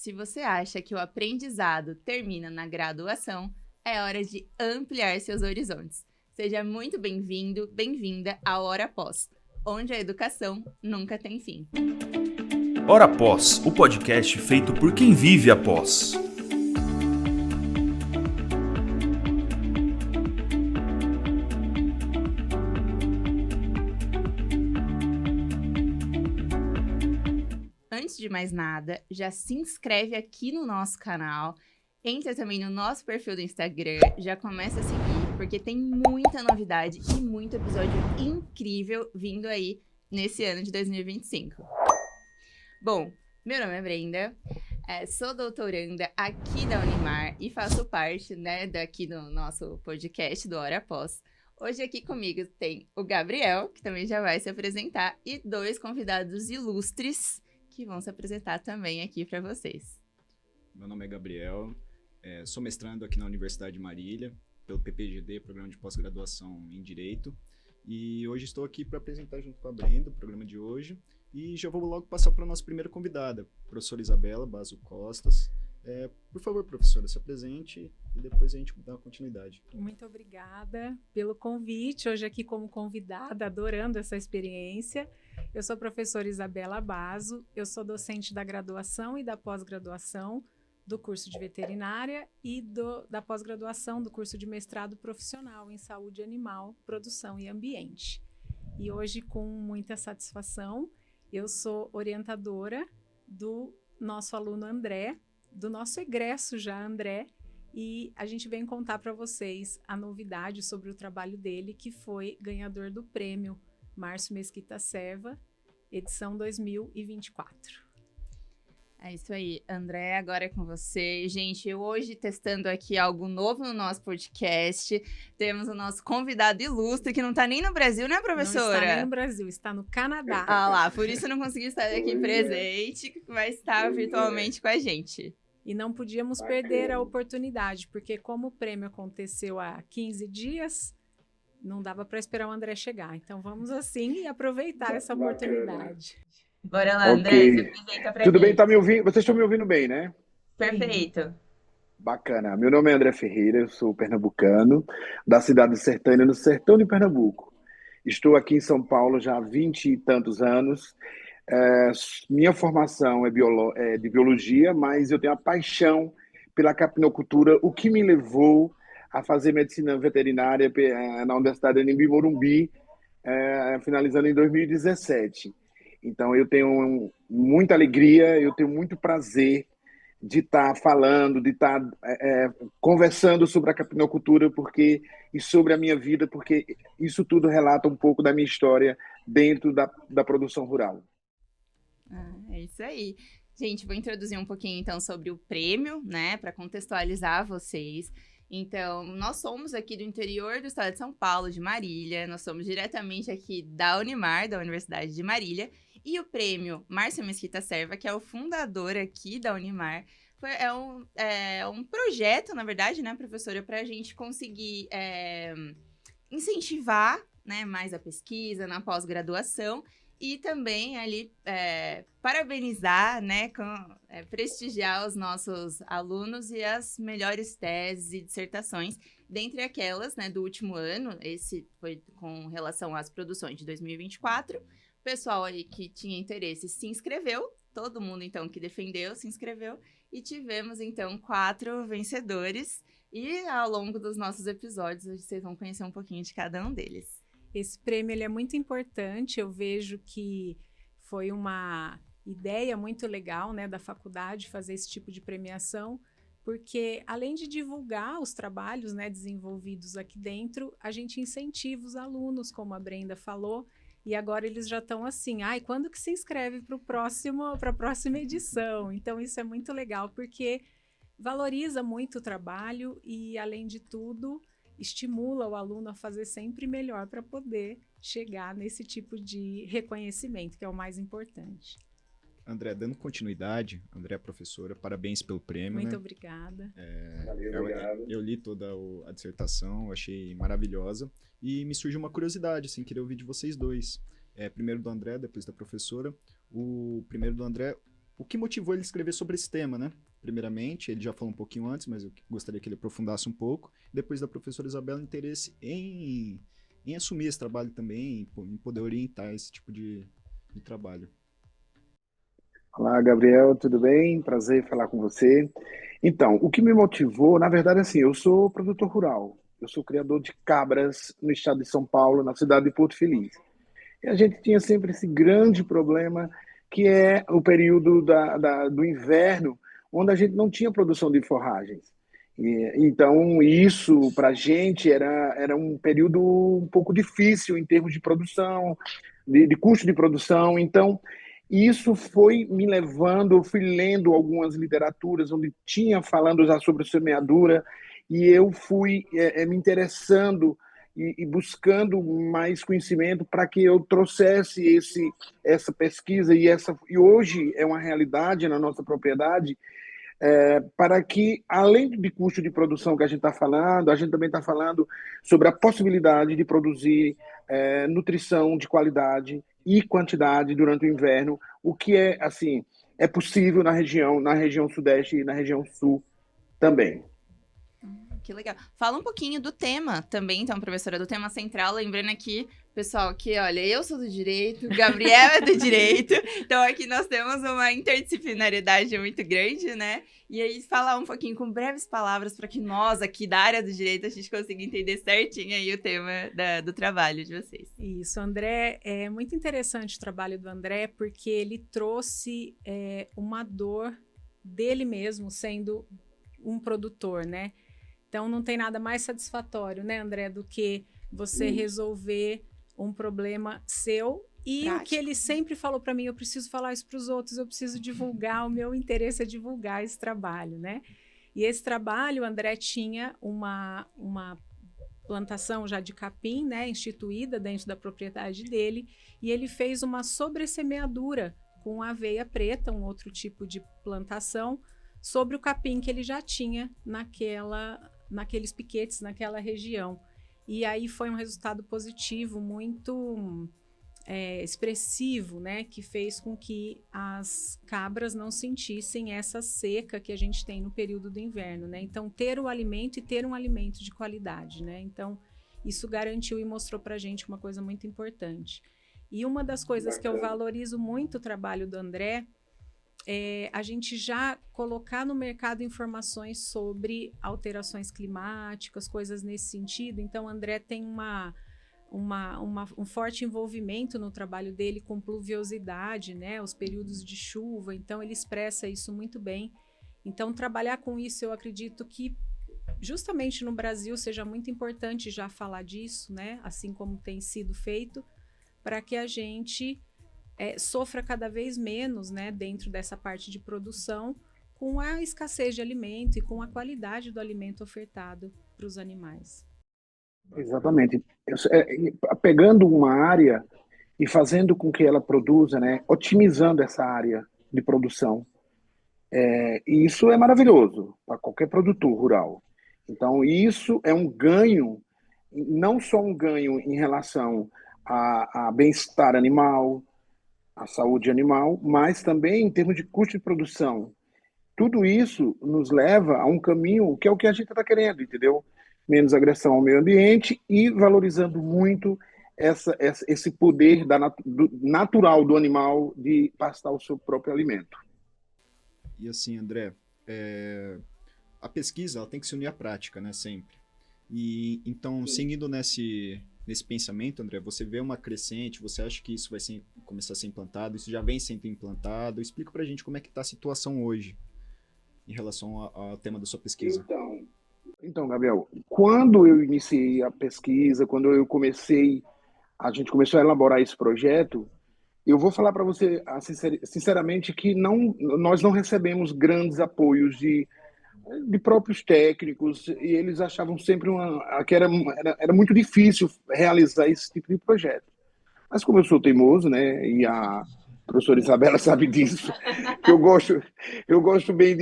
Se você acha que o aprendizado termina na graduação, é hora de ampliar seus horizontes. Seja muito bem-vindo, bem-vinda ao Hora Pós, onde a educação nunca tem fim. Hora Pós, o podcast feito por quem vive a pós. Antes de mais nada, já se inscreve aqui no nosso canal, entra também no nosso perfil do Instagram, já começa a seguir, porque tem muita novidade e muito episódio incrível vindo aí nesse ano de 2025. Bom, meu nome é Brenda, sou doutoranda aqui da Unimar e faço parte, daqui do nosso podcast do Hora Pós. Hoje aqui comigo tem o Gabriel, que também já vai se apresentar, e 2 convidados ilustres que vão se apresentar também aqui para vocês. Meu nome é Gabriel, sou mestrando aqui na Universidade de Marília, pelo PPGD, Programa de Pós-Graduação em Direito, e hoje estou aqui para apresentar junto com a Brenda o programa de hoje, e já vou logo passar para a nossa primeira convidada, professora Isabela Basso Costas. Por favor, professora, se apresente e depois a gente dá continuidade. Muito obrigada pelo convite, hoje aqui como convidada, adorando essa experiência. Eu sou a professora Isabela Basso, eu sou docente da graduação e da pós-graduação do curso de veterinária e da pós-graduação do curso de mestrado profissional em saúde animal, produção e ambiente. E hoje, com muita satisfação, eu sou orientadora do nosso aluno André, do nosso egresso já, André, e a gente vem contar para vocês a novidade sobre o trabalho dele, que foi ganhador do prêmio Márcio Mesquita Serva, edição 2024. É isso aí, André, agora é com você. Gente, hoje testando aqui algo novo no nosso podcast, temos o nosso convidado ilustre, que não está nem no Brasil, né, professora? Não está nem no Brasil, está no Canadá. Ah lá, por isso não consegui estar aqui presente, vai estar virtualmente com a gente. E não podíamos perder a oportunidade, porque como o prêmio aconteceu há 15 dias, não dava para esperar o André chegar. Então vamos assim aproveitar essa oportunidade. Bora lá, André, se apresenta pra Tudo mim. bem? Tá me ouvindo? Vocês estão me ouvindo bem, né? Perfeito. Bacana. Meu nome é André Ferreira, eu sou pernambucano, da cidade de Sertânia, no sertão de Pernambuco. Estou aqui em São Paulo já há 20 e tantos anos. Minha formação é de biologia, mas eu tenho a paixão pela capinocultura, o que me levou a fazer medicina veterinária na Universidade de Anhembi Morumbi, finalizando em 2017. Então, eu tenho muita alegria, eu tenho muito prazer de estar falando, de estar conversando sobre a capinocultura e sobre a minha vida, porque isso tudo relata um pouco da minha história dentro da produção rural. É isso aí. Gente, vou introduzir um pouquinho, então, sobre o prêmio, né, para contextualizar vocês. Então, nós somos aqui do interior do estado de São Paulo, de Marília, nós somos diretamente aqui da Unimar, da Universidade de Marília, e o prêmio Márcio Mesquita Serva, que é o fundador aqui da Unimar, é um projeto, na verdade, né, professora, para a gente conseguir incentivar, né, mais a pesquisa na pós-graduação e também ali parabenizar, né, prestigiar os nossos alunos e as melhores teses e dissertações, dentre aquelas, né, do último ano. Esse foi com relação às produções de 2024. O pessoal aí que tinha interesse se inscreveu, todo mundo, então, que defendeu se inscreveu, e tivemos, então, 4 vencedores, e ao longo dos nossos episódios, vocês vão conhecer um pouquinho de cada um deles. Esse prêmio ele é muito importante, eu vejo que foi uma ideia muito legal, né, da faculdade fazer esse tipo de premiação, porque além de divulgar os trabalhos, né, desenvolvidos aqui dentro, a gente incentiva os alunos, como a Brenda falou, e agora eles já estão assim, quando que se inscreve para a próxima edição? Então isso é muito legal, porque valoriza muito o trabalho e, além de tudo, estimula o aluno a fazer sempre melhor para poder chegar nesse tipo de reconhecimento, que é o mais importante. André, dando continuidade, André, professora, parabéns pelo prêmio. Muito né? obrigada. Valeu, obrigado. Eu li toda a dissertação, achei maravilhosa. E me surgiu uma curiosidade, assim, queria ouvir de vocês dois. Primeiro do André, depois da professora. O primeiro do André, o que motivou ele a escrever sobre esse tema, né? Primeiramente, ele já falou um pouquinho antes, mas eu gostaria que ele aprofundasse um pouco. Depois da professora Isabela, interesse em assumir esse trabalho também, em poder orientar esse tipo de trabalho. Olá, Gabriel, tudo bem? Prazer falar com você. Então, o que me motivou, na verdade, assim, eu sou produtor rural. Eu sou criador de cabras no estado de São Paulo, na cidade de Porto Feliz. E a gente tinha sempre esse grande problema, que é o período do inverno, onde a gente não tinha produção de forragens. Então, isso para a gente era um período um pouco difícil em termos de produção, de custo de produção. Então, isso foi me levando, eu fui lendo algumas literaturas onde tinha falando já sobre semeadura, e eu fui me interessando e buscando mais conhecimento para que eu trouxesse essa pesquisa, e hoje é uma realidade na nossa propriedade, para que, além de custo de produção que a gente está falando, a gente também está falando sobre a possibilidade de produzir nutrição de qualidade e quantidade durante o inverno, o que é, assim, é possível na região sudeste e na região sul também. Que legal. Fala um pouquinho do tema também, então, professora, do tema central, lembrando aqui, pessoal, que, olha, eu sou do direito, o Gabriel é do direito, então aqui nós temos uma interdisciplinaridade muito grande, né? E aí, falar um pouquinho com breves palavras para que nós, aqui da área do direito, a gente consiga entender certinho aí o tema do trabalho de vocês. Isso, André, é muito interessante o trabalho do André, porque ele trouxe uma dor dele mesmo, sendo um produtor, né? Então, não tem nada mais satisfatório, né, André, do que você resolver um problema seu. E prático. O que ele sempre falou para mim, eu preciso falar isso para os outros, eu preciso divulgar, o meu interesse é divulgar esse trabalho, né? E esse trabalho, o André tinha uma plantação já de capim, né, instituída dentro da propriedade dele, e ele fez uma sobressemeadura com aveia preta, um outro tipo de plantação, sobre o capim que ele já tinha naqueles piquetes, naquela região. E aí foi um resultado positivo, muito expressivo, né, que fez com que as cabras não sentissem essa seca que a gente tem no período do inverno, né? Então, ter o alimento e ter um alimento de qualidade, né? Então, isso garantiu e mostrou pra gente uma coisa muito importante. E uma das coisas que eu valorizo muito o trabalho do André a gente já colocar no mercado informações sobre alterações climáticas, coisas nesse sentido. Então, o André tem um forte envolvimento no trabalho dele com pluviosidade, né, os períodos de chuva, então ele expressa isso muito bem. Então, trabalhar com isso, eu acredito que justamente no Brasil seja muito importante já falar disso, né, assim como tem sido feito, para que a gente sofra cada vez menos, né, dentro dessa parte de produção, com a escassez de alimento e com a qualidade do alimento ofertado para os animais. Exatamente. Pegando uma área e fazendo com que ela produza, né, otimizando essa área de produção. E isso é maravilhoso para qualquer produtor rural. Então, isso é um ganho, não só um ganho em relação a bem-estar animal, a saúde animal, mas também em termos de custo de produção. Tudo isso nos leva a um caminho que é o que a gente está querendo, entendeu? Menos agressão ao meio ambiente e valorizando muito esse poder natural do animal de pastar o seu próprio alimento. E assim, André, a pesquisa ela tem que se unir à prática, né, sempre. E então, seguindo nesse pensamento, André, você vê uma crescente, você acha que isso vai começar a ser implantado, isso já vem sendo implantado? Explica pra gente como é que está a situação hoje em relação ao tema da sua pesquisa. Então, Gabriel, quando eu iniciei a pesquisa, quando a gente começou a elaborar esse projeto, eu vou falar para você sinceramente que nós não recebemos grandes apoios de próprios técnicos, e eles achavam sempre que era muito difícil realizar esse tipo de projeto. Mas como eu sou teimoso, né, e a professora Isabela sabe disso, que eu gosto bem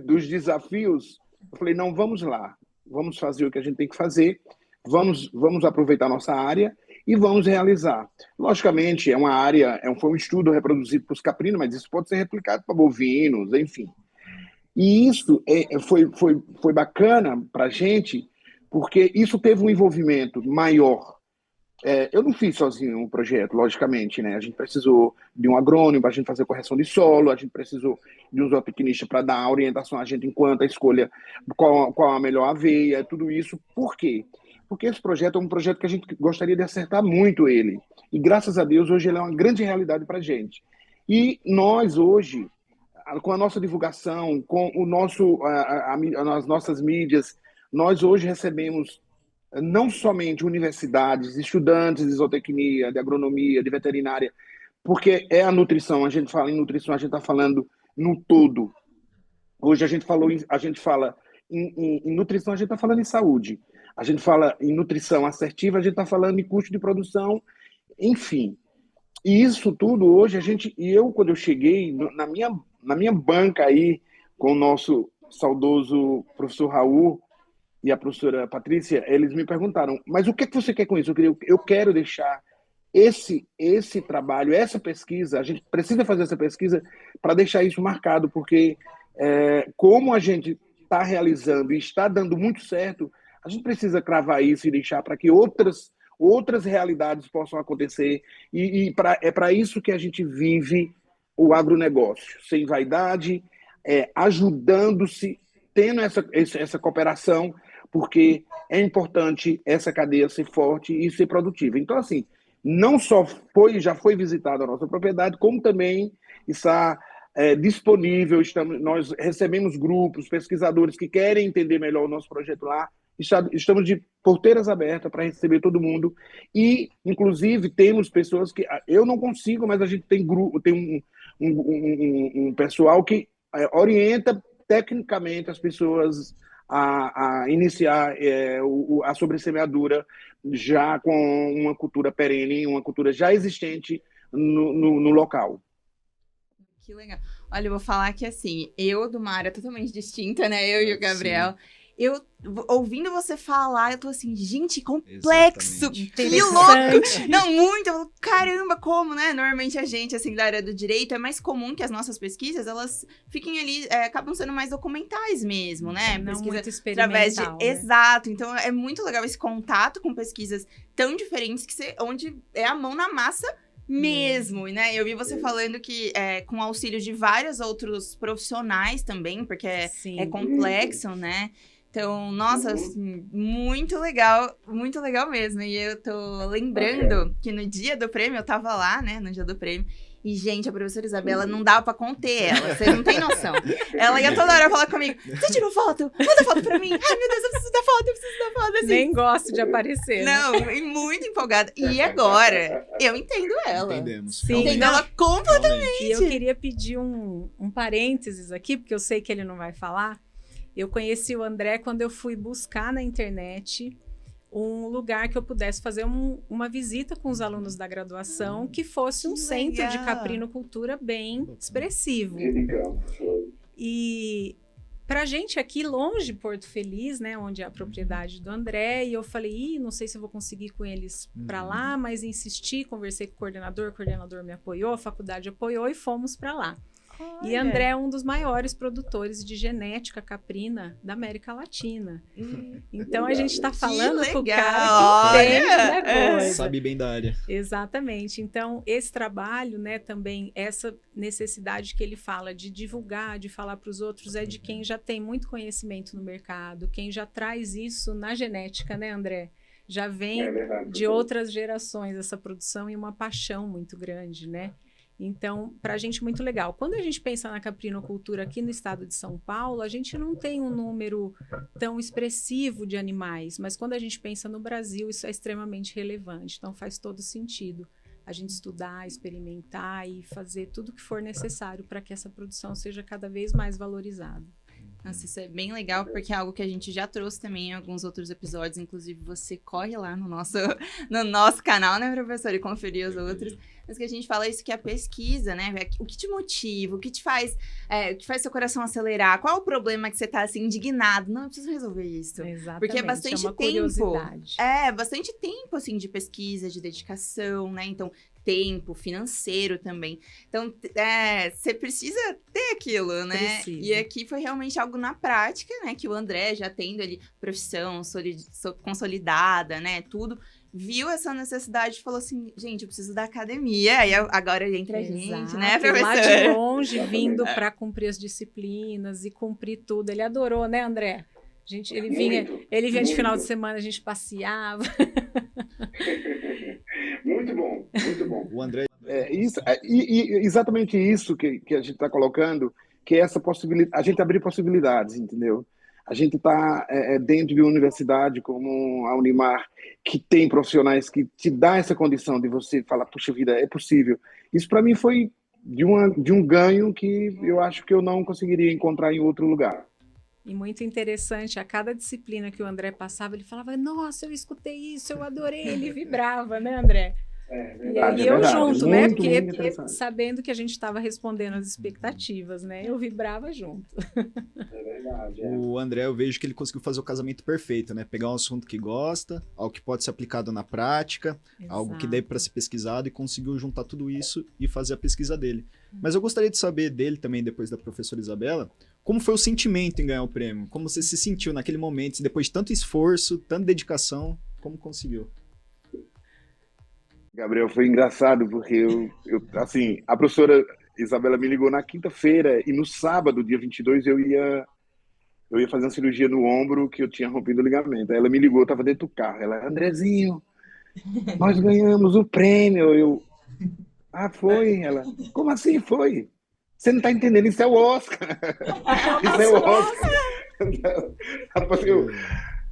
dos desafios, eu falei, não, vamos lá, vamos fazer o que a gente tem que fazer, vamos aproveitar a nossa área e vamos realizar. Logicamente, é uma área, foi um estudo reproduzido para os caprinos, mas isso pode ser replicado para bovinos, enfim. E isso foi bacana para a gente, porque isso teve um envolvimento maior. Eu não fiz sozinho um projeto, logicamente, né? A gente precisou de um agrônomo para a gente fazer correção de solo, a gente precisou de um zootecnista para dar orientação a gente enquanto a escolha qual a melhor aveia, tudo isso. Por quê? Porque esse projeto é um projeto que a gente gostaria de acertar muito ele. E graças a Deus, hoje ele é uma grande realidade para a gente. E nós, hoje, com a nossa divulgação, com o as nossas mídias, nós hoje recebemos não somente universidades, estudantes de zootecnia, de agronomia, de veterinária, porque é a nutrição. A gente fala em nutrição, a gente está falando no todo. Hoje a gente fala em nutrição, a gente está falando em saúde. A gente fala em nutrição assertiva, a gente está falando em custo de produção, enfim. E isso tudo hoje quando eu cheguei na minha banca aí com o nosso saudoso professor Raul e a professora Patrícia, eles me perguntaram, mas o que você quer com isso? Eu quero deixar esse trabalho, essa pesquisa, a gente precisa fazer essa pesquisa para deixar isso marcado, porque como a gente está realizando e está dando muito certo, a gente precisa cravar isso e deixar para que outras realidades possam acontecer, e é para isso que a gente vive o agronegócio, sem vaidade, ajudando-se, tendo essa cooperação, porque é importante essa cadeia ser forte e ser produtiva. Então, assim, não só já foi visitada a nossa propriedade, como também está disponível, nós recebemos grupos, pesquisadores que querem entender melhor o nosso projeto lá, estamos de porteiras abertas para receber todo mundo, e, inclusive, temos pessoas que eu não consigo, mas a gente tem um pessoal que orienta tecnicamente as pessoas a iniciar a sobressemeadura já com uma cultura perene, uma cultura já existente no local. Que legal. Olha, eu vou falar que, assim, eu de uma área totalmente distinta, né? Eu e o Gabriel... Sim. Eu, ouvindo você falar, eu tô assim, gente, complexo, que louco! Não, muito, eu falo, caramba, como, né? Normalmente a gente, assim, da área do direito, é mais comum que as nossas pesquisas, elas fiquem ali, acabam sendo mais documentais mesmo, né? Não pesquisa muito experimental, né? Exato, então é muito legal esse contato com pesquisas tão diferentes, onde é a mão na massa mesmo, né? Eu vi você falando que com auxílio de vários outros profissionais também, porque é complexo, né? Então, nossa, assim, muito legal mesmo. E eu tô lembrando que no dia do prêmio, eu tava lá, né, no dia do prêmio, e, gente, a professora Isabela não dava pra conter ela, vocês não têm noção. Ela ia toda hora falar comigo, você tirou foto? Manda foto pra mim. Ai, meu Deus, eu preciso da foto, assim. Nem gosto de aparecer. Não, né? Muito empolgada. E agora, eu entendo ela. Entendemos. Sim. Entendo ela completamente. E eu queria pedir um parênteses aqui, porque eu sei que ele não vai falar. Eu conheci o André quando eu fui buscar na internet um lugar que eu pudesse fazer uma visita com os alunos da graduação, que fosse um centro de caprinocultura bem expressivo. E pra gente aqui, longe de Porto Feliz, né, onde é a propriedade do André, e eu falei, não sei se eu vou conseguir ir com eles para lá, mas insisti, conversei com o coordenador me apoiou, a faculdade apoiou e fomos para lá. Olha. E André é um dos maiores produtores de genética caprina da América Latina. Então a gente está falando com o cara que tem da coisa. Sabe bem da área. Exatamente. Então esse trabalho, né, também essa necessidade que ele fala de divulgar, de falar para os outros, é de quem já tem muito conhecimento no mercado, quem já traz isso na genética, né, André? Já vem de outras gerações essa produção e uma paixão muito grande, né? Então, para a gente, muito legal. Quando a gente pensa na caprinocultura aqui no estado de São Paulo, a gente não tem um número tão expressivo de animais, mas quando a gente pensa no Brasil, isso é extremamente relevante. Então, faz todo sentido a gente estudar, experimentar e fazer tudo o que for necessário para que essa produção seja cada vez mais valorizada. Nossa, isso é bem legal, porque é algo que a gente já trouxe também em alguns outros episódios. Inclusive, você corre lá no nosso canal, né, professor? E conferir os outros. Mas que a gente fala isso, que a pesquisa, né? O que te motiva, o que faz seu coração acelerar? Qual o problema que você tá, assim, indignado? Não, eu preciso resolver isso. Exatamente. Porque é bastante uma tempo. curiosidade. Bastante tempo, assim, de pesquisa, de dedicação, né? Então, tempo, financeiro também. Então, você precisa ter aquilo, né? Precisa. E aqui foi realmente algo na prática, né? Que o André, já tendo ali profissão consolidada, né? Tudo, viu essa necessidade e falou assim, gente, eu preciso da academia. Aí agora entra a gente, né, professor? Lá de longe, vindo para cumprir as disciplinas e cumprir tudo. Ele adorou, né, André? Ele vinha de final de semana, a gente passeava. Muito bom, muito bom. O André... Exatamente isso que a gente está colocando, que é essa possibilidade, a gente abrir possibilidades, entendeu? A gente está dentro de uma universidade como a Unimar, que tem profissionais que te dá essa condição de você falar, puxa vida, é possível. Isso para mim foi de um ganho que eu acho que eu não conseguiria encontrar em outro lugar. E muito interessante, a cada disciplina que o André passava, ele falava, nossa, eu escutei isso, eu adorei, ele vibrava, né, André? Verdade, e eu junto, né? Muito Porque sabendo que a gente estava respondendo às expectativas, né? Eu vibrava junto. É verdade. O André, eu vejo que ele conseguiu fazer o casamento perfeito, né? Pegar um assunto que gosta, algo que pode ser aplicado na prática, algo que dê para ser pesquisado e conseguiu juntar tudo isso e fazer a pesquisa dele. Mas eu gostaria de saber dele também, depois da professora Isabela, como foi o sentimento em ganhar o prêmio? Como você se sentiu naquele momento, depois de tanto esforço, tanta dedicação, como conseguiu? Gabriel, foi engraçado, porque assim, a professora Isabela me ligou na quinta-feira e no sábado, dia 22, eu ia fazer uma cirurgia no ombro que eu tinha rompido o ligamento. Aí ela me ligou, eu estava dentro do carro. Ela, Andrezinho, nós ganhamos o prêmio. Foi? Ela, como assim foi? Você não está entendendo, isso é o Oscar. Isso é o Oscar.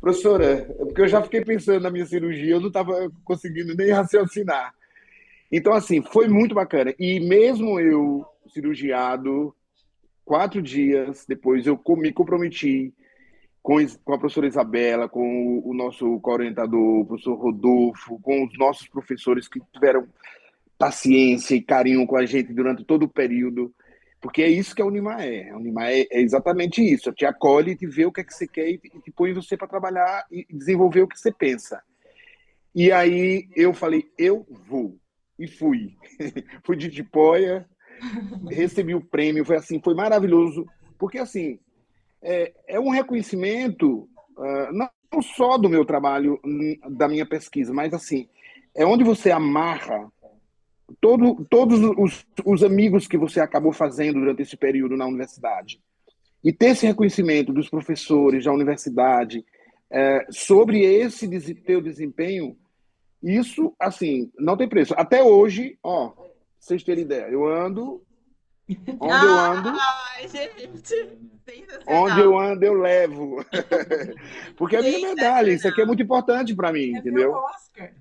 Professora, é porque eu já fiquei pensando na minha cirurgia, eu não estava conseguindo nem raciocinar. Então, assim, foi muito bacana. E mesmo eu cirurgiado, 4 dias depois, eu me comprometi com a professora Isabela, com o nosso co-orientador, o professor Rodolfo, com os nossos professores que tiveram paciência e carinho com a gente durante todo o período. Porque é isso que a Unimar é. A Unimar é exatamente isso. Te acolhe, te vê o que é que você quer e te põe você para trabalhar e desenvolver o que você pensa. E aí eu falei, eu vou. E fui. Fui de Tipoia, recebi o prêmio, foi maravilhoso. Porque, assim, é um reconhecimento não só do meu trabalho, da minha pesquisa, mas, assim, é onde você amarra todos os amigos que você acabou fazendo durante esse período na universidade. E ter esse reconhecimento dos professores da universidade sobre esse teu desempenho, isso, assim, não tem preço. Até hoje, vocês terem ideia, eu ando, onde eu ando... Ai, gente, onde eu ando, eu levo. Porque é a minha medalha, isso aqui é muito importante para mim, entendeu? Oscar.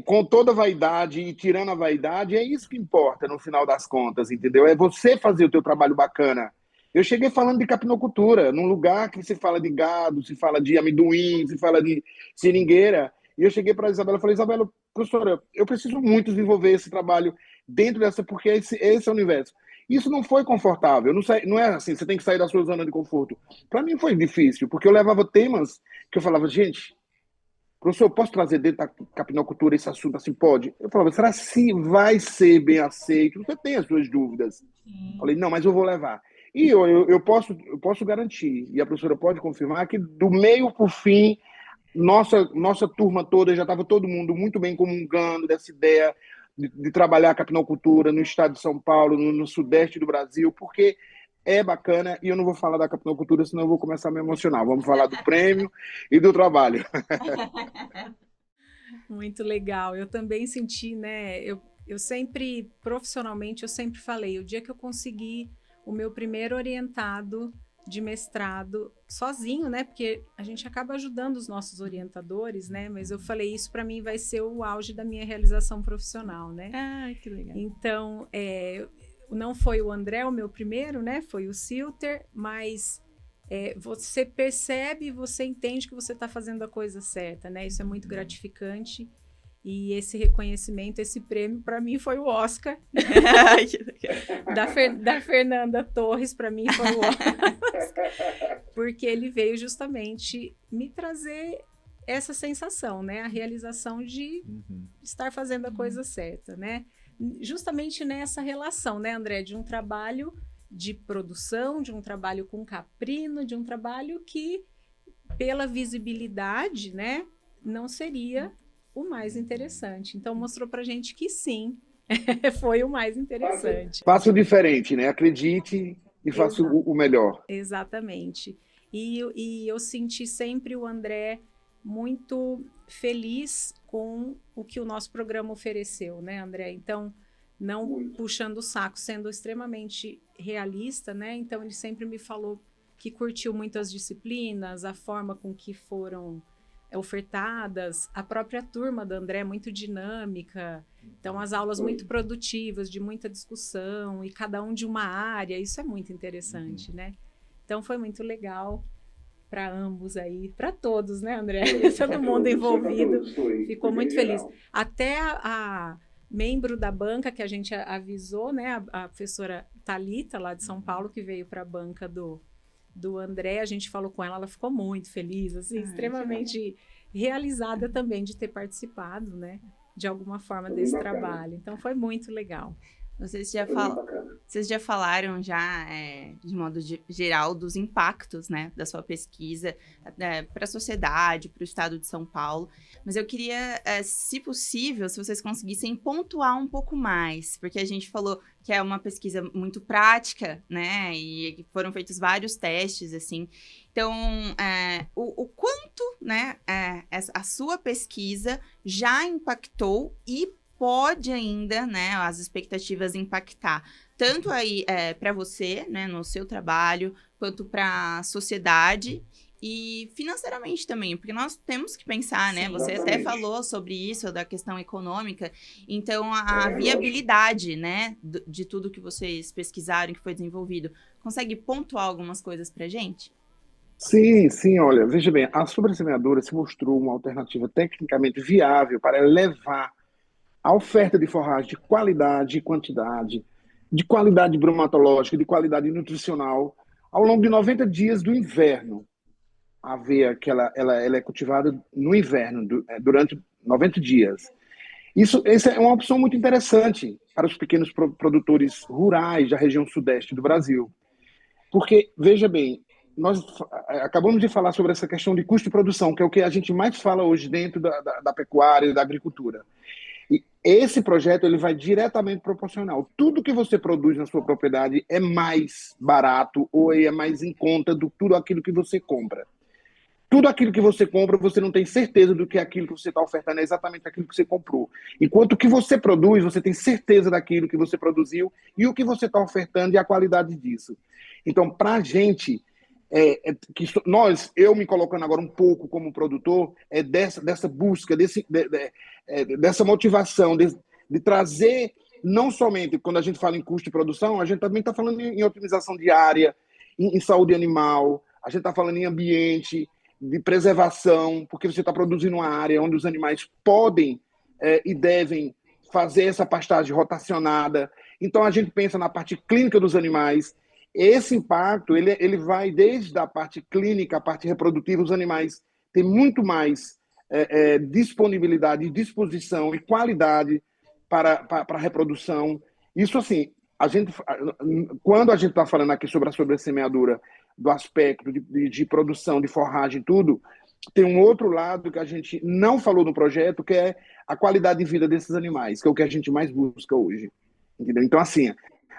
Com toda a vaidade e tirando a vaidade, é isso que importa no final das contas, entendeu? É você fazer o teu trabalho bacana. Eu cheguei falando de capinocultura, num lugar que se fala de gado, se fala de amendoim, se fala de seringueira, e eu cheguei para a Isabela e falei, Isabela, professora, eu preciso muito desenvolver esse trabalho dentro dessa, porque esse é o universo. Isso não foi confortável, não é assim, você tem que sair da sua zona de conforto. Para mim foi difícil, porque eu levava temas que eu falava, gente, professor, eu posso trazer dentro da capinocultura esse assunto assim? Pode. Eu falava, será que vai ser bem aceito? Você tem as suas dúvidas. Falei, não, mas eu vou levar. E eu posso garantir, e a professora pode confirmar, que do meio para o fim, nossa turma toda, já estava todo mundo muito bem comungando dessa ideia de trabalhar a capinocultura no estado de São Paulo, no sudeste do Brasil, porque é bacana, e eu não vou falar da capinocultura, senão eu vou começar a me emocionar. Vamos falar do prêmio e do trabalho. Muito legal. Eu também senti, né? Eu sempre, profissionalmente, eu sempre falei, o dia que eu consegui o meu primeiro orientado de mestrado sozinho, né? Porque a gente acaba ajudando os nossos orientadores, né? Mas eu falei, isso para mim vai ser o auge da minha realização profissional, né? Ai, que legal. Então, não foi o André o meu primeiro, né? Foi o Silter, mas você percebe, você entende que você está fazendo a coisa certa, né? Isso é muito gratificante. E esse reconhecimento, esse prêmio, para mim foi o Oscar. da Fernanda Torres, para mim foi o Oscar. Porque ele veio justamente me trazer essa sensação, né? A realização de estar fazendo a coisa certa, né? Justamente nessa relação, né, André? De um trabalho de produção, de um trabalho com caprino, de um trabalho que, pela visibilidade, né, não seria o mais interessante. Então, mostrou pra gente que sim, foi o mais interessante. Faça o diferente, né? Acredite e faça o melhor. Exatamente. E eu senti sempre o André muito feliz com o que o nosso programa ofereceu, né, André? Então, não puxando o saco, sendo extremamente realista, né? Então, ele sempre me falou que curtiu muito as disciplinas, a forma com que foram ofertadas, a própria turma do André é muito dinâmica, então as aulas muito produtivas, de muita discussão, e cada um de uma área, isso é muito interessante, né? Então foi muito legal para ambos aí, para todos, né, André? Todo mundo envolvido, ficou muito feliz. Até a membro da banca que a gente avisou, né, a professora Thalita, lá de São Paulo, que veio para a banca do André, a gente falou com ela, ela ficou muito feliz, assim, extremamente realizada também de ter participado, né, de alguma forma desse trabalho. Então, foi muito legal. Vocês já falaram de modo geral dos impactos, né, da sua pesquisa para a sociedade, para o estado de São Paulo, mas eu queria, se possível, se vocês conseguissem pontuar um pouco mais, porque a gente falou que é uma pesquisa muito prática, né, e foram feitos vários testes, assim, então, o quanto, né, a sua pesquisa já impactou e pode ainda, né, as expectativas impactar tanto aí para você, né, no seu trabalho, quanto para a sociedade e financeiramente também, porque nós temos que pensar, né, você até falou sobre isso, da questão econômica, então a viabilidade, né, de tudo que vocês pesquisaram, que foi desenvolvido, consegue pontuar algumas coisas para a gente? Sim, olha, veja bem, a sobressemeadura se mostrou uma alternativa tecnicamente viável para elevar a oferta de forragem de qualidade e quantidade, de qualidade bromatológica, de qualidade nutricional, ao longo de 90 dias do inverno. A aveia que ela é cultivada no inverno, durante 90 dias. Essa é uma opção muito interessante para os pequenos produtores rurais da região sudeste do Brasil. Porque, veja bem, nós acabamos de falar sobre essa questão de custo de produção, que é o que a gente mais fala hoje dentro da pecuária e da agricultura. E esse projeto ele vai diretamente proporcional. Tudo que você produz na sua propriedade é mais barato ou é mais em conta do tudo aquilo que você compra. Tudo aquilo que você compra, você não tem certeza do que aquilo que você está ofertando é exatamente aquilo que você comprou. Enquanto o que você produz, você tem certeza daquilo que você produziu e o que você está ofertando e a qualidade disso. Então, para a gente, eu me colocando agora um pouco como produtor, dessa busca, dessa motivação, de trazer, não somente quando a gente fala em custo de produção, a gente também está falando em otimização de área, em saúde animal, a gente está falando em ambiente, de preservação, porque você está produzindo uma área onde os animais podem e devem fazer essa pastagem rotacionada. Então, a gente pensa na parte clínica dos animais. Esse impacto, ele vai desde a parte clínica, a parte reprodutiva. Os animais têm muito mais disponibilidade, disposição e qualidade para a reprodução. Isso, assim, quando a gente está falando aqui sobre a sobressemeadura, do aspecto de produção, de forragem e tudo, tem um outro lado que a gente não falou no projeto, que é a qualidade de vida desses animais, que é o que a gente mais busca hoje. Entendeu? Então, assim,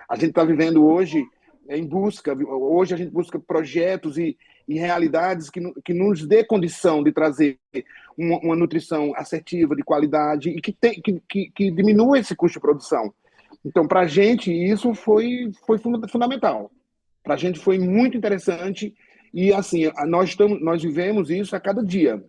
a gente está vivendo hoje hoje a gente busca projetos e realidades que nos dê condição de trazer uma nutrição assertiva, de qualidade, e que diminua esse custo de produção. Então, para a gente, isso foi fundamental. Para a gente foi muito interessante e, assim, nós vivemos isso a cada dia.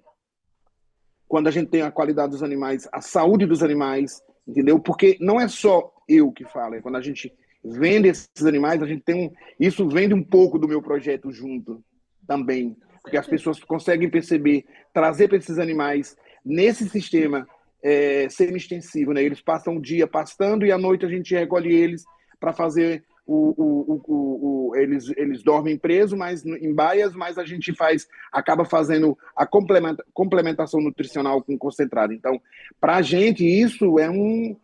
Quando a gente tem a qualidade dos animais, a saúde dos animais, entendeu? Porque não é só eu que falo, é quando a gente vende esses animais, a gente tem isso vende um pouco do meu projeto junto também, porque as pessoas conseguem perceber, trazer para esses animais nesse sistema semi-extensivo, né? Eles passam o dia pastando e à noite a gente recolhe eles para fazer eles dormem presos, mas em baias, mas a gente acaba fazendo a complementação nutricional com concentrado. Então, para a gente isso é um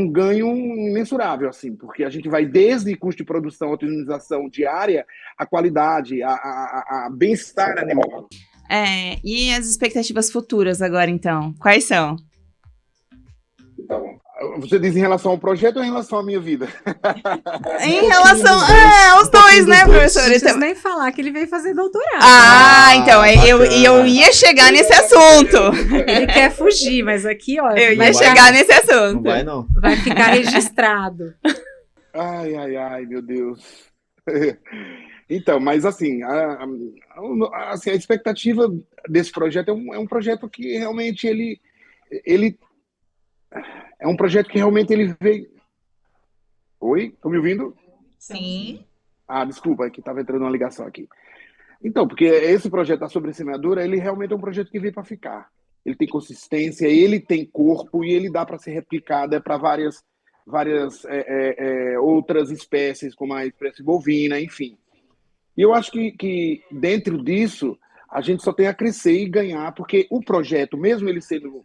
ganho imensurável, assim, porque a gente vai desde custo de produção, otimização diária, a qualidade, a bem-estar animal. E as expectativas futuras agora, então? Quais são? Então, você diz em relação ao projeto ou em relação à minha vida? Em relação aos dois, né, professor? Não precisa nem falar que ele veio fazer doutorado. Então, eu ia chegar nesse assunto. Ele quer fugir, mas aqui, ó... Eu ia chegar nesse assunto. Não vai, não. Vai ficar registrado. Ai, meu Deus. Então, mas assim, a expectativa desse projeto é um projeto que realmente ele é um projeto que realmente ele veio... Oi? Estão me ouvindo? Sim. Desculpa, é que estava entrando uma ligação aqui. Então, porque esse projeto da sobressemeadura, ele realmente é um projeto que veio para ficar. Ele tem consistência, ele tem corpo e ele dá para ser replicado para várias outras espécies, como a espécie bovina, enfim. E eu acho que dentro disso, a gente só tem a crescer e ganhar, porque o projeto, mesmo ele sendo...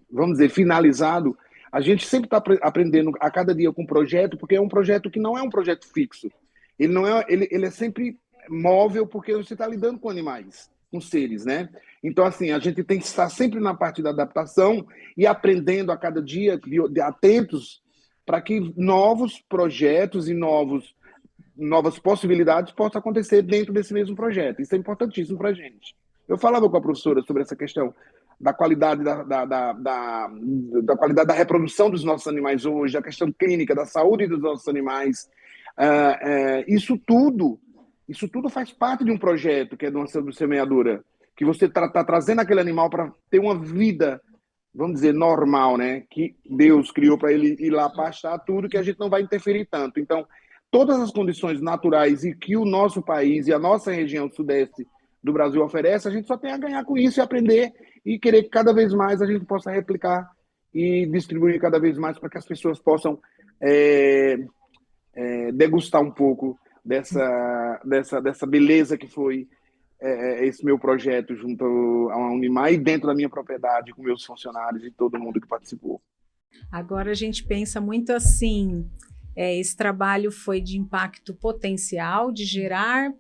vamos dizer, finalizado, a gente sempre está aprendendo a cada dia com o projeto, porque é um projeto que não é um projeto fixo. Ele é sempre móvel, porque você está lidando com animais, com seres, né? Então, assim, a gente tem que estar sempre na parte da adaptação e aprendendo a cada dia, atentos, para que novos projetos e novas possibilidades possam acontecer dentro desse mesmo projeto. Isso é importantíssimo para a gente. Eu falava com a professora sobre essa questão da qualidade da qualidade da reprodução dos nossos animais hoje, da questão clínica, da saúde dos nossos animais. Isso tudo faz parte de um projeto que é de uma semeadura, que você está trazendo aquele animal para ter uma vida, vamos dizer, normal, né? Que Deus criou para ele ir lá pastar tudo, que a gente não vai interferir tanto. Então, todas as condições naturais e que o nosso país e a nossa região sudeste do Brasil oferece, a gente só tem a ganhar com isso e aprender e querer que cada vez mais a gente possa replicar e distribuir cada vez mais para que as pessoas possam degustar um pouco dessa beleza que foi esse meu projeto junto à Unimar e dentro da minha propriedade, com meus funcionários e todo mundo que participou. Agora a gente pensa muito assim, esse trabalho foi de impacto potencial, de gerar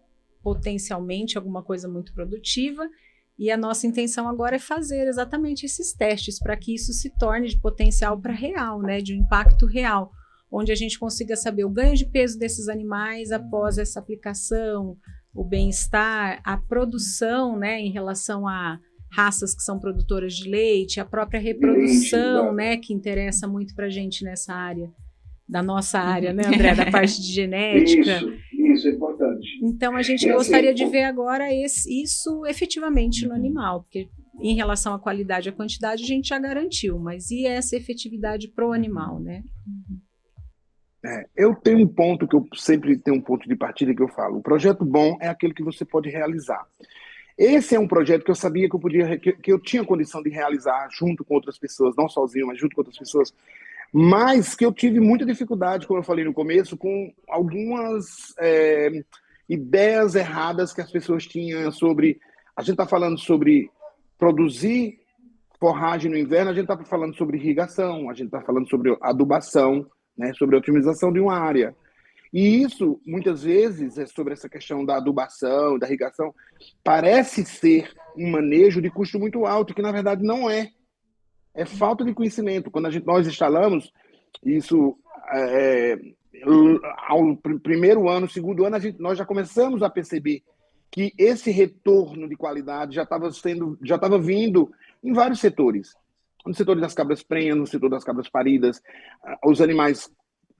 potencialmente alguma coisa muito produtiva, e a nossa intenção agora é fazer exatamente esses testes para que isso se torne de potencial para real, né, de um impacto real, onde a gente consiga saber o ganho de peso desses animais após essa aplicação, o bem-estar, a produção, né, em relação a raças que são produtoras de leite, a própria reprodução, né, que interessa muito para a gente nessa área, da nossa área, né, André, da parte de genética. Isso é importante. Então, a gente gostaria de ver agora isso efetivamente no animal, porque em relação à qualidade e à quantidade a gente já garantiu, mas e essa efetividade pro animal, né? Eu tenho um ponto que eu sempre tenho um ponto de partida que eu falo. O projeto bom é aquele que você pode realizar. Esse é um projeto que eu sabia que eu tinha condição de realizar junto com outras pessoas, não sozinho, mas junto com outras pessoas, mas que eu tive muita dificuldade, como eu falei no começo, com algumas ideias erradas que as pessoas tinham sobre... A gente está falando sobre produzir forragem no inverno, a gente está falando sobre irrigação, a gente está falando sobre adubação, né, sobre a otimização de uma área. E isso, muitas vezes, sobre essa questão da adubação, da irrigação, parece ser um manejo de custo muito alto, que na verdade não é. É falta de conhecimento. Quando nós instalamos isso, ao primeiro ano, segundo ano, nós já começamos a perceber que esse retorno de qualidade já estava vindo em vários setores. No setor das cabras prenhas, no setor das cabras paridas, os animais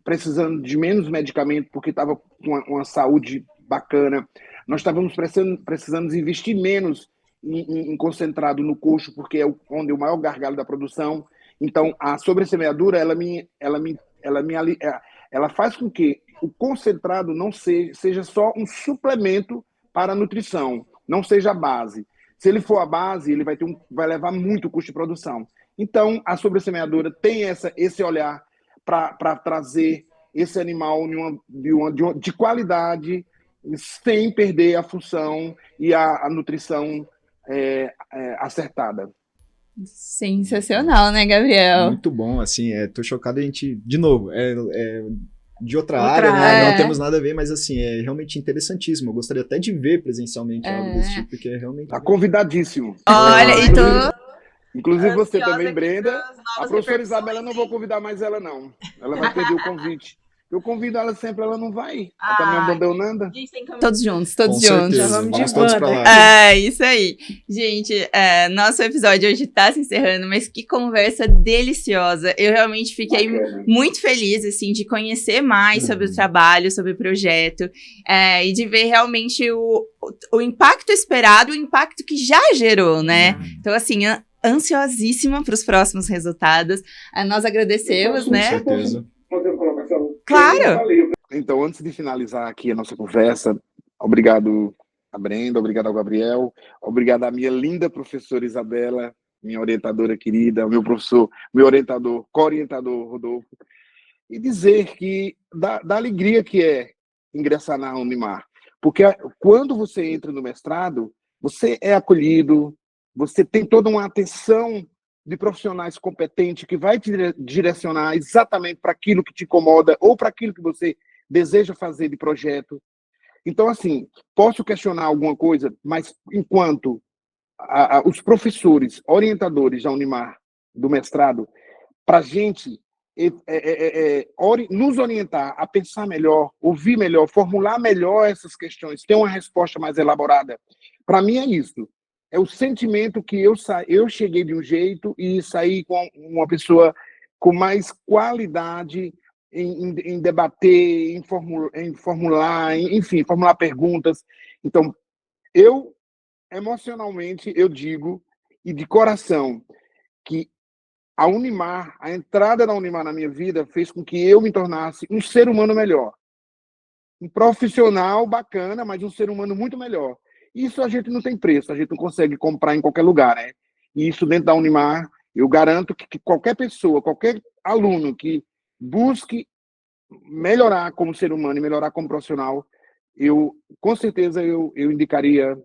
precisando de menos medicamento porque estavam com uma saúde bacana. Nós estávamos precisando investir menos em concentrado no coxo, porque é onde é o maior gargalo da produção. Então, a sobressemeadura, ela ela faz com que o concentrado não seja só um suplemento para a nutrição, não seja a base. Se ele for a base, ele vai levar muito custo de produção. Então, a sobressemeadora tem esse olhar para trazer esse animal de qualidade, sem perder a função e a nutrição acertada. Sensacional, né, Gabriel? Muito bom, assim, tô chocado, a gente, de novo, de outra área, né? Não temos nada a ver, mas assim, é realmente interessantíssimo. Eu gostaria até de ver presencialmente algo desse tipo, porque é realmente... Tá convidadíssimo. Olha, Inclusive você também, Brenda. A professora Isabela, não vou convidar mais ela, não. Ela vai perder o convite. Eu convido ela sempre, ela não vai. Ela tá me abandonando. Todos juntos. Certeza. Vamos todos pra lá. É, isso aí. Gente, nosso episódio hoje tá se encerrando, mas que conversa deliciosa. Eu realmente fiquei muito feliz, assim, de conhecer mais sobre o trabalho, sobre o projeto, e de ver realmente o impacto esperado, o impacto que já gerou, né? Então, assim, ansiosíssima para os próximos resultados. Nós agradecemos, né? Com certeza. Claro! Então, antes de finalizar aqui a nossa conversa, obrigado a Brenda, obrigado ao Gabriel, obrigado à minha linda professora Isabela, minha orientadora querida, ao meu professor, meu orientador, co-orientador Rodolfo, e dizer que da alegria que é ingressar na Unimar, porque quando você entra no mestrado, você é acolhido, você tem toda uma atenção de profissionais competentes que vai te direcionar exatamente para aquilo que te incomoda ou para aquilo que você deseja fazer de projeto. Então, assim, posso questionar alguma coisa, mas enquanto os professores, orientadores da Unimar, do mestrado, para a gente nos orientar a pensar melhor, ouvir melhor, formular melhor essas questões, ter uma resposta mais elaborada, para mim é isso. É o sentimento que eu cheguei de um jeito e saí com uma pessoa com mais qualidade em debater, em formular, enfim, formular perguntas. Então, emocionalmente, eu digo, e de coração, que a Unimar, a entrada da Unimar na minha vida fez com que eu me tornasse um ser humano melhor. Um profissional bacana, mas um ser humano muito melhor. Isso a gente não tem preço, a gente não consegue comprar em qualquer lugar, né? E isso dentro da Unimar, eu garanto que qualquer pessoa, qualquer aluno que busque melhorar como ser humano e melhorar como profissional, com certeza eu indicaria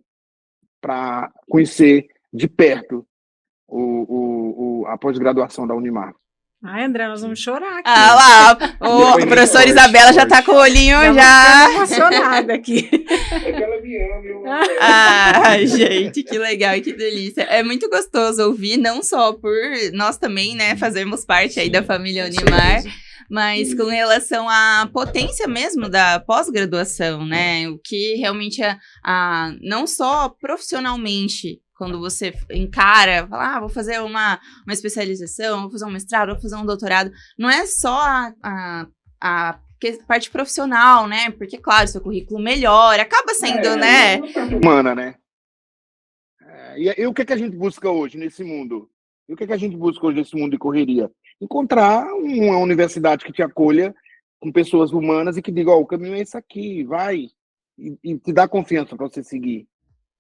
para conhecer de perto a pós-graduação da Unimar. Ai, André, nós vamos chorar aqui. Lá, a professora Isabela já tá com o olhinho já emocionada aqui. É que ela me ama, gente, que legal e que delícia. É muito gostoso ouvir, não só por nós também, né, fazermos parte aí da família Unimar, mas com relação à potência mesmo da pós-graduação, né, o que realmente não só profissionalmente, quando você encara, fala, vou fazer uma especialização, vou fazer um mestrado, vou fazer um doutorado, não é só a parte profissional, né? Porque, claro, seu currículo melhora, acaba sendo, né? Humana, né? E o que a gente busca hoje nesse mundo? E o que a gente busca hoje nesse mundo de correria? Encontrar uma universidade que te acolha com pessoas humanas e que diga, o caminho é esse aqui, vai, e te dá confiança para você seguir.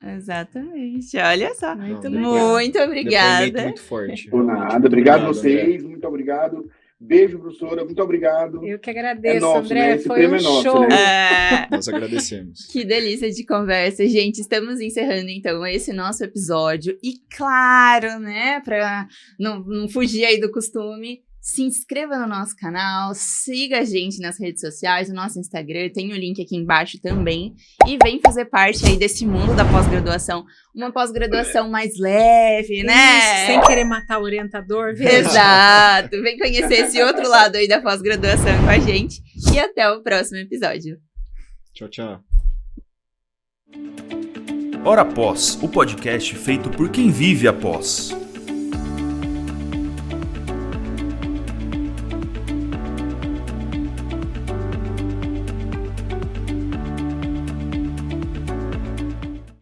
Exatamente, olha só. Muito obrigada. Muito forte. Por nada, obrigado a vocês, muito obrigado. Beijo, professora, muito obrigado. Eu que agradeço, nosso, André, né? Esse foi um nosso, show. né? Nós agradecemos. Que delícia de conversa. Gente, estamos encerrando, então, esse nosso episódio. E claro, né, para não fugir aí do costume, se inscreva no nosso canal, siga a gente nas redes sociais, no nosso Instagram, tem o link aqui embaixo também, e vem fazer parte aí desse mundo da pós-graduação, uma pós-graduação mais leve, né? Isso, sem querer matar o orientador, viu? Exato, vem conhecer esse outro lado aí da pós-graduação com a gente, e até o próximo episódio. Tchau, tchau. Hora Pós, o podcast feito por quem vive a pós.